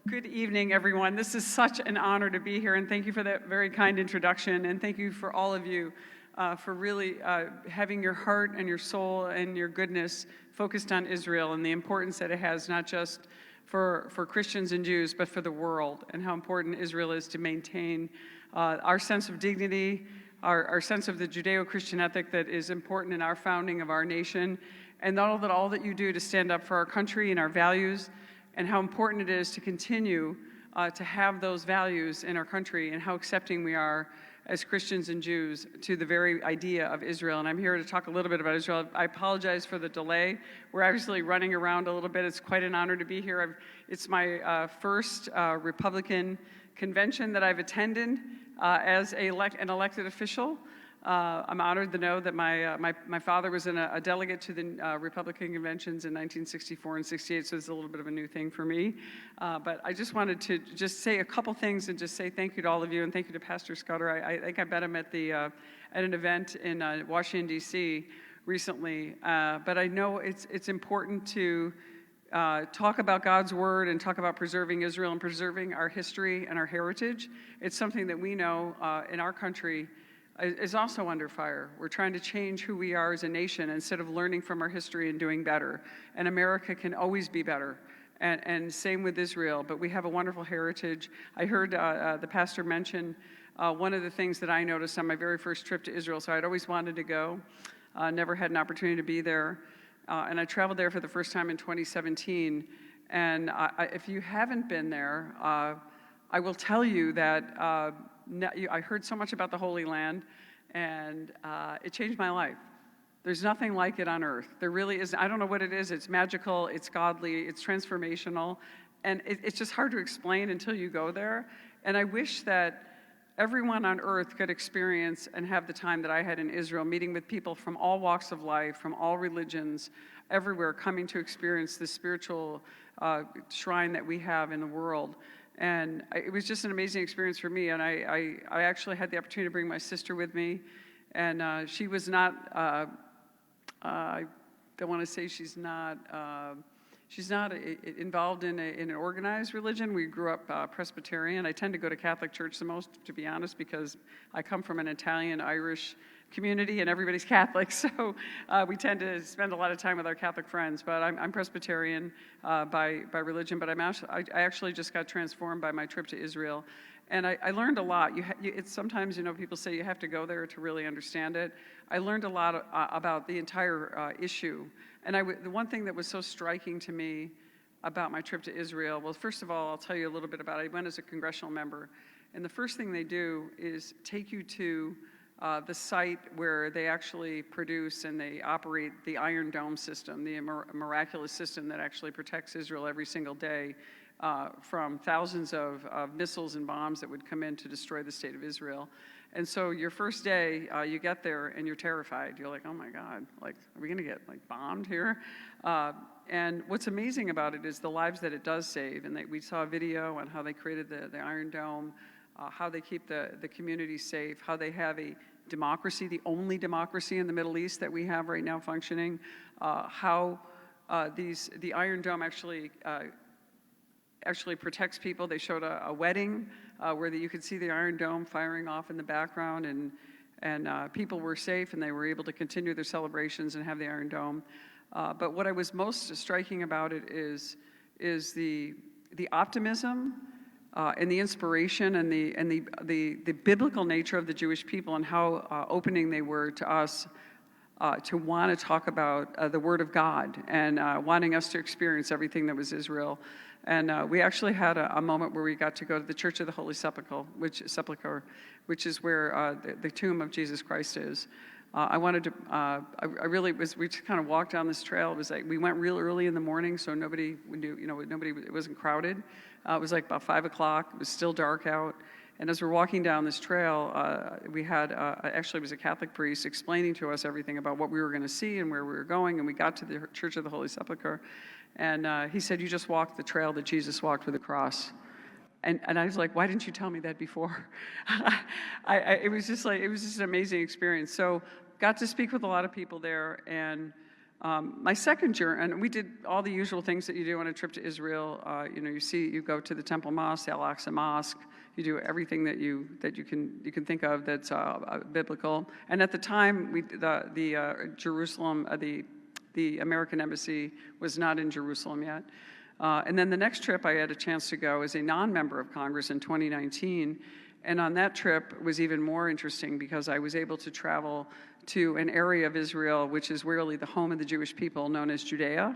Good evening, everyone. This is such an honor to be here, and thank you for that very kind introduction, and thank you for all of you for really having your heart and your soul and your goodness focused on Israel and the importance that it has, not just for Christians and Jews, but for the world, and how important Israel is to maintain our sense of dignity, our sense of the Judeo-Christian ethic that is important in our founding of our nation, and all that you do to stand up for our country and our values, and how important it is to continue to have those values in our country, and how accepting we are as Christians and Jews to the very idea of Israel. And I'm here to talk a little bit about Israel. I apologize for the delay. We're actually running around a little bit. It's quite an honor to be here. It's my first Republican convention that I've attended as an elected official. I'm honored to know that my father was a delegate to the Republican conventions in 1964 and 68, so it's a little bit of a new thing for me. But I just wanted to just say a couple things and just say thank you to all of you, and thank you to Pastor Scudder. I think I met him at an event in Washington, D.C. recently. But I know it's important to talk about God's word and talk about preserving Israel and preserving our history and our heritage. It's something that we know in our country is also under fire. We're trying to change who we are as a nation instead of learning from our history and doing better. And America can always be better. And same with Israel, but we have a wonderful heritage. I heard the pastor mention one of the things that I noticed on my very first trip to Israel, so I'd always wanted to go, never had an opportunity to be there. And I traveled there for the first time in 2017. And if you haven't been there, I will tell you that I heard so much about the Holy Land, and it changed my life. There's nothing like it on earth. There really isn't. I don't know what it is. It's magical, it's godly, it's transformational, and it's just hard to explain until you go there. And I wish that everyone on earth could experience and have the time that I had in Israel, meeting with people from all walks of life, from all religions, everywhere, coming to experience the spiritual shrine that we have in the world. And it was just an amazing experience for me. And I actually had the opportunity to bring my sister with me. And she was not, I don't want to say she's not involved in an organized religion. We grew up Presbyterian. I tend to go to Catholic church the most, to be honest, because I come from an Italian-Irish community and everybody's Catholic, so we tend to spend a lot of time with our Catholic friends. But I'm Presbyterian by religion, but I actually just got transformed by my trip to Israel, and I learned a lot. It's sometimes, people say you have to go there to really understand it. I learned a lot about the entire issue, and the one thing that was so striking to me about my trip to Israel, well, first of all, I'll tell you a little bit about it. I went as a congressional member, and the first thing they do is take you to the site where they actually produce and they operate the Iron Dome system, the miraculous system that actually protects Israel every single day from thousands of missiles and bombs that would come in to destroy the state of Israel. And so your first day, you get there and you're terrified. You're like, oh my God, are we gonna get bombed here? And what's amazing about it is the lives that it does save. And we saw a video on how they created the Iron Dome, how they keep the community safe, how they have a democracy, the only democracy in the Middle East that we have right now functioning, how the Iron Dome actually protects people. They showed a wedding where you could see the Iron Dome firing off in the background, and people were safe and they were able to continue their celebrations and have the Iron Dome. But what I was most striking about it is the optimism and the inspiration and the biblical nature of the Jewish people, and how opening they were to us to want to talk about the Word of God and wanting us to experience everything that was Israel. And we actually had a moment where we got to go to the Church of the Holy Sepulchre, which is where the tomb of Jesus Christ is. We just kind of walked down this trail. It was like, we went real early in the morning, so nobody knew, it wasn't crowded. It was like about 5 o'clock. It was still dark out. And as we're walking down this trail, we had, actually it was a Catholic priest explaining to us everything about what we were going to see and where we were going. And we got to the Church of the Holy Sepulchre. And he said, you just walked the trail that Jesus walked with the cross. And I was like, why didn't you tell me that before? It was just an amazing experience. So got to speak with a lot of people there, and My second journey, and we did all the usual things that you do on a trip to Israel. You go to the Temple Mosque, the Al-Aqsa Mosque. You do everything that you can think of that's biblical. And at the time, Jerusalem, the American embassy was not in Jerusalem yet. And then the next trip I had a chance to go as a non-member of Congress in 2019. And on that trip was even more interesting because I was able to travel to an area of Israel which is really the home of the Jewish people, known as Judea,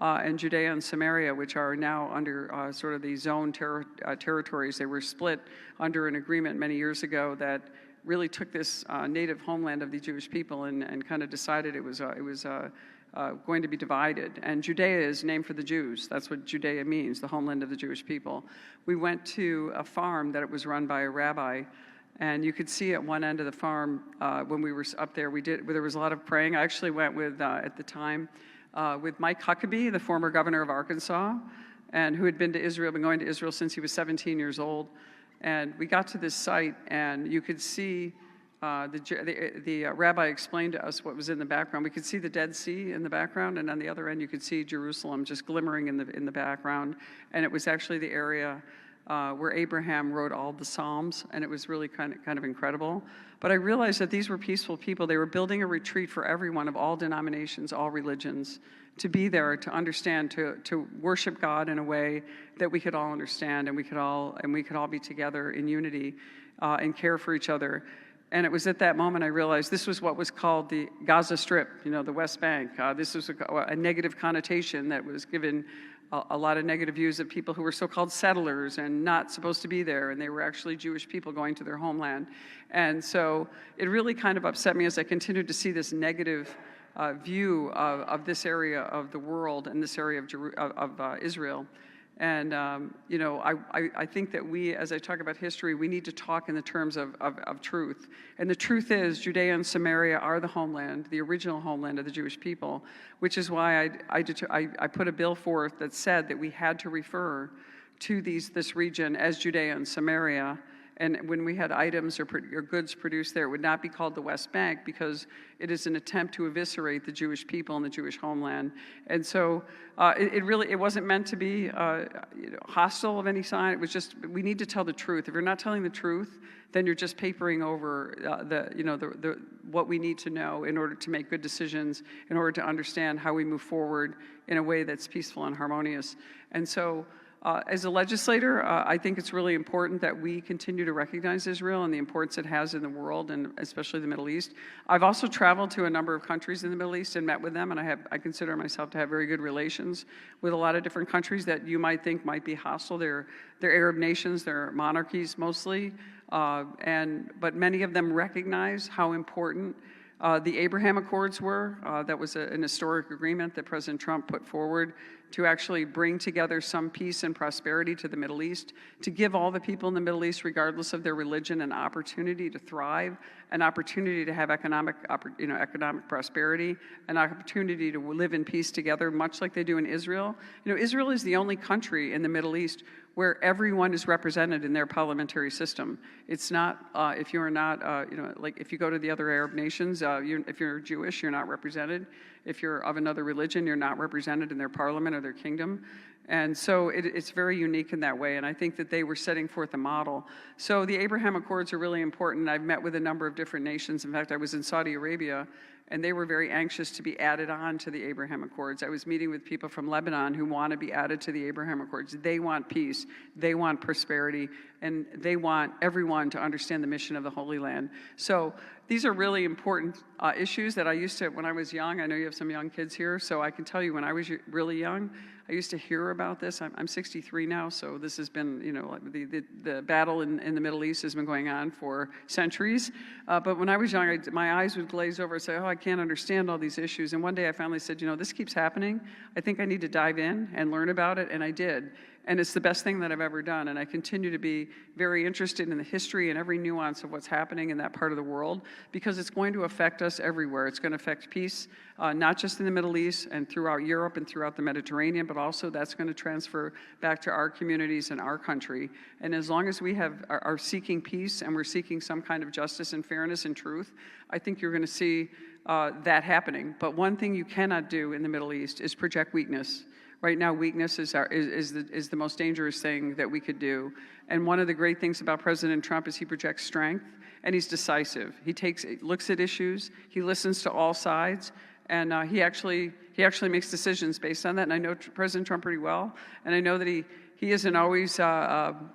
and Samaria, which are now under sort of the zone territories. They were split under an agreement many years ago that really took this native homeland of the Jewish people and kind of decided it was going to be divided. And Judea is named for the Jews. That's what Judea means, the homeland of the Jewish people. We went to a farm that was run by a rabbi, and you could see at one end of the farm when we were up there, there was a lot of praying. I actually went with, at the time, with Mike Huckabee, the former governor of Arkansas, and who had been going to Israel since he was 17 years old. And we got to this site, and you could see the rabbi explained to us what was in the background. We could see the Dead Sea in the background, and on the other end, you could see Jerusalem just glimmering in the background. And it was actually the area where Abraham wrote all the Psalms, and it was really kind of incredible. But I realized that these were peaceful people. They were building a retreat for everyone of all denominations, all religions, to be there, to understand, to worship God in a way that we could all understand, and we could all be together in unity and care for each other. And it was at that moment I realized this was what was called the Gaza Strip, the West Bank. This was a negative connotation that was given a lot of negative views of people who were so-called settlers and not supposed to be there, and they were actually Jewish people going to their homeland. And so it really kind of upset me as I continued to see this negative view of this area of the world and this area of Israel. And, I think that we, as I talk about history, we need to talk in the terms of truth. And the truth is, Judea and Samaria are the homeland, the original homeland of the Jewish people, which is why I put a bill forth that said that we had to refer to this region as Judea and Samaria. And when we had items or goods produced there, it would not be called the West Bank because it is an attempt to eviscerate the Jewish people and the Jewish homeland. And so it wasn't meant to be hostile of any sign. It was just, we need to tell the truth. If you're not telling the truth, then you're just papering over what we need to know in order to make good decisions, in order to understand how we move forward in a way that's peaceful and harmonious. And so, as a legislator, I think it's really important that we continue to recognize Israel and the importance it has in the world, and especially the Middle East. I've also traveled to a number of countries in the Middle East and met with them, and I consider myself to have very good relations with a lot of different countries that you might think might be hostile. They're Arab nations, they're monarchies mostly, but many of them recognize how important the Abraham Accords were. That was an historic agreement that President Trump put forward to actually bring together some peace and prosperity to the Middle East, to give all the people in the Middle East, regardless of their religion, an opportunity to thrive, an opportunity to have economic prosperity, an opportunity to live in peace together, much like they do in Israel. Israel is the only country in the Middle East where everyone is represented in their parliamentary system. It's not, if you are not, like if you go to the other Arab nations, if you're Jewish, you're not represented. If you're of another religion, you're not represented in their parliament or their kingdom. And so it's very unique in that way, and I think that they were setting forth a model. So the Abraham Accords are really important. I've met with a number of different nations. In fact, I was in Saudi Arabia, and they were very anxious to be added on to the Abraham Accords. I was meeting with people from Lebanon who want to be added to the Abraham Accords. They want peace, they want prosperity, and they want everyone to understand the mission of the Holy Land. So these are really important issues that I used to, when I was young, I know you have some young kids here, so I can tell you when I was really young, I used to hear about this. I'm 63 now, so this has been, the battle in the Middle East has been going on for centuries. But when I was young, my eyes would glaze over and say, I can't understand all these issues. And one day I finally said, this keeps happening. I think I need to dive in and learn about it, and I did. And it's the best thing that I've ever done. And I continue to be very interested in the history and every nuance of what's happening in that part of the world, because it's going to affect us everywhere. It's going to affect peace, not just in the Middle East and throughout Europe and throughout the Mediterranean, but also that's going to transfer back to our communities and our country. And as long as we are seeking peace and we're seeking some kind of justice and fairness and truth, I think you're going to see that happening. But one thing you cannot do in the Middle East is project weakness. Right now, weakness is the most dangerous thing that we could do. And one of the great things about President Trump is he projects strength, and he's decisive. He looks at issues, he listens to all sides, and he actually makes decisions based on that. And I know President Trump pretty well, and I know that he isn't always someone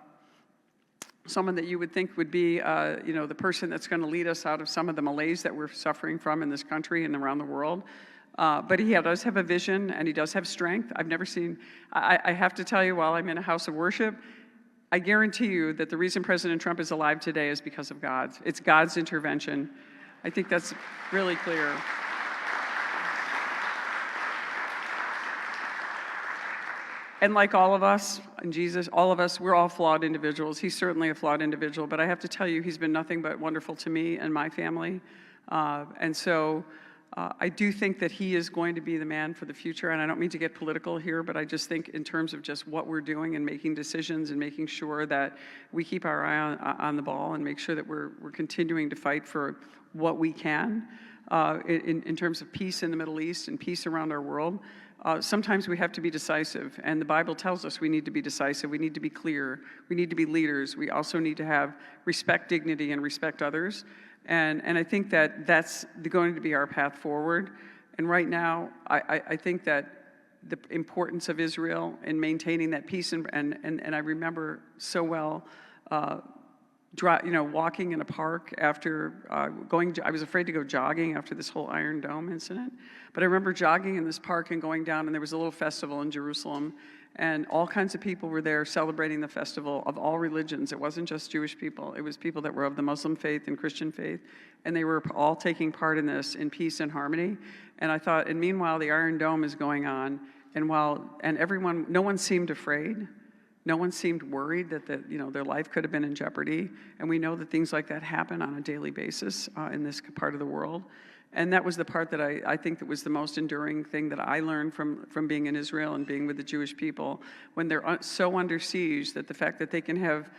that you would think would be the person that's going to lead us out of some of the malaise that we're suffering from in this country and around the world. But he does have a vision, and he does have strength. I've never seen, I have to tell you, while I'm in a house of worship, I guarantee you that the reason President Trump is alive today is because of God. It's God's intervention. I think that's really clear. And like all of us, and Jesus, all of us, we're all flawed individuals. He's certainly a flawed individual, but I have to tell you, he's been nothing but wonderful to me and my family. And so I do think that he is going to be the man for the future, and I don't mean to get political here, but I just think in terms of just what we're doing and making decisions and making sure that we keep our eye on the ball and make sure that we're continuing to fight for what we can in terms of peace in the Middle East and peace around our world. Sometimes we have to be decisive, and the Bible tells us we need to be decisive. We need to be clear. We need to be leaders. We also need to have respect, dignity, and respect others. And I think that that's going to be our path forward. And right now, I think that the importance of Israel in maintaining that peace, and I remember so well, walking in a park after I was afraid to go jogging after this whole Iron Dome incident. But I remember jogging in this park and going down, and there was a little festival in Jerusalem, and all kinds of people were there celebrating the festival of all religions. It wasn't just Jewish people. It was people that were of the Muslim faith and Christian faith, and they were all taking part in this in peace and harmony. And I thought, and meanwhile, the Iron Dome is going on, and everyone, no one seemed afraid. No one seemed worried that their life could have been in jeopardy. And we know that things like that happen on a daily basis in this part of the world. And that was the part that I think that was the most enduring thing that I learned from being in Israel and being with the Jewish people, when they're so under siege, that the fact that they can have,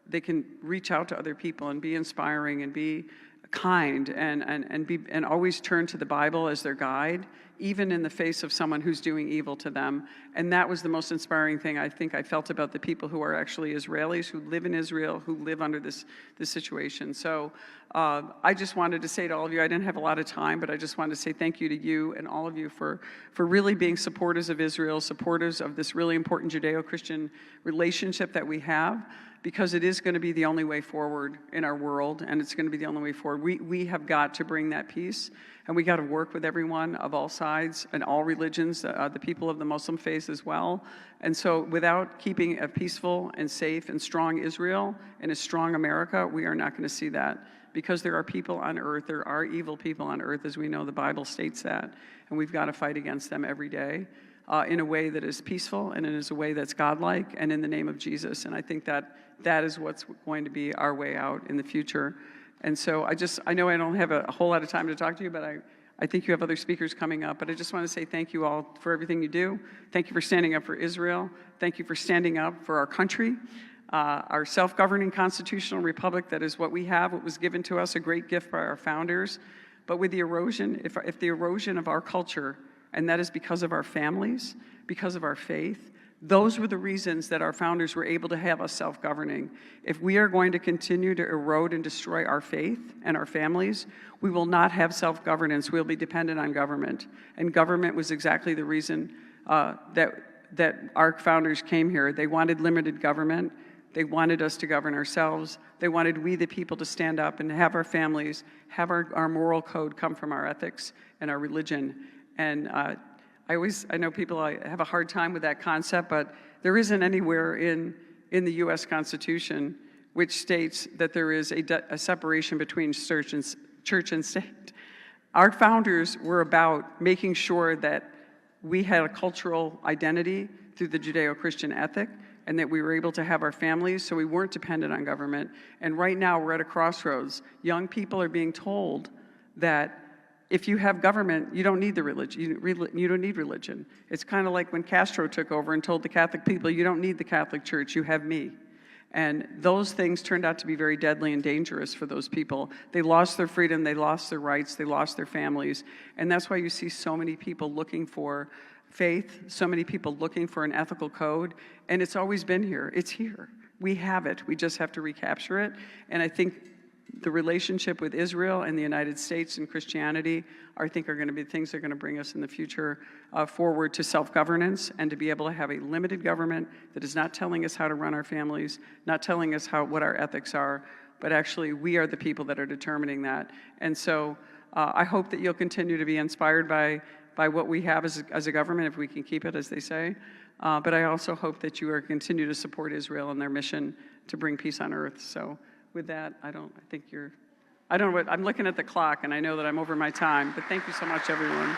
they can reach out to other people and be inspiring and be kind and always turn to the Bible as their guide, even in the face of someone who's doing evil to them. And that was the most inspiring thing I think I felt about the people who are actually Israelis, who live in Israel, who live under this situation. So I just wanted to say to all of you, I didn't have a lot of time, but I just wanted to say thank you to you and all of you for really being supporters of Israel, supporters of this really important Judeo-Christian relationship that we have, because it is going to be the only way forward in our world, and it's going to be the only way forward. We have got to bring that peace, and we got to work with everyone of all sides and all religions, the people of the Muslim faith as well. And so without keeping a peaceful and safe and strong Israel and a strong America, we are not going to see that, because there are people on earth, there are evil people on earth, as we know the Bible states that, and we've got to fight against them every day in a way that is peaceful and in a way that's godlike and in the name of Jesus. And I think that is what's going to be our way out in the future. And so I know I don't have a whole lot of time to talk to you, but I think you have other speakers coming up. But I just want to say thank you all for everything you do. Thank you for standing up for Israel. Thank you for standing up for our country, our self-governing constitutional republic. That is what we have. It was given to us, a great gift by our founders. But with the erosion, if the erosion of our culture, and that is because of our families, because of our faith, those were the reasons that our founders were able to have us self-governing. If we are going to continue to erode and destroy our faith and our families, we will not have self-governance. We'll be dependent on government. And government was exactly the reason that our founders came here. They wanted limited government. They wanted us to govern ourselves. They wanted we, the people, to stand up and have our families, have our moral code come from our ethics and our religion. And I know people have a hard time with that concept, but there isn't anywhere in the U.S. Constitution which states that there is a separation between church and state. Our founders were about making sure that we had a cultural identity through the Judeo-Christian ethic, and that we were able to have our families, so we weren't dependent on government. And right now, we're at a crossroads. Young people are being told that if you have government, you don't need the religion. You don't need religion. It's kind of like when Castro took over and told the Catholic people, you don't need the Catholic Church, you have me. And those things turned out to be very deadly and dangerous for those people. They lost their freedom, they lost their rights, they lost their families. And that's why you see so many people looking for faith, so many people looking for an ethical code. And it's always been here. It's here. We have it. We just have to recapture it. And I think the relationship with Israel and the United States and Christianity, I think, are going to be things that are going to bring us in the future forward to self-governance and to be able to have a limited government that is not telling us how to run our families, not telling us what our ethics are, but actually we are the people that are determining that. And so I hope that you'll continue to be inspired by what we have as a government, if we can keep it, as they say. But I also hope that you are continue to support Israel and their mission to bring peace on earth. So with that, I don't know what, I'm looking at the clock and I know that I'm over my time, but thank you so much, everyone.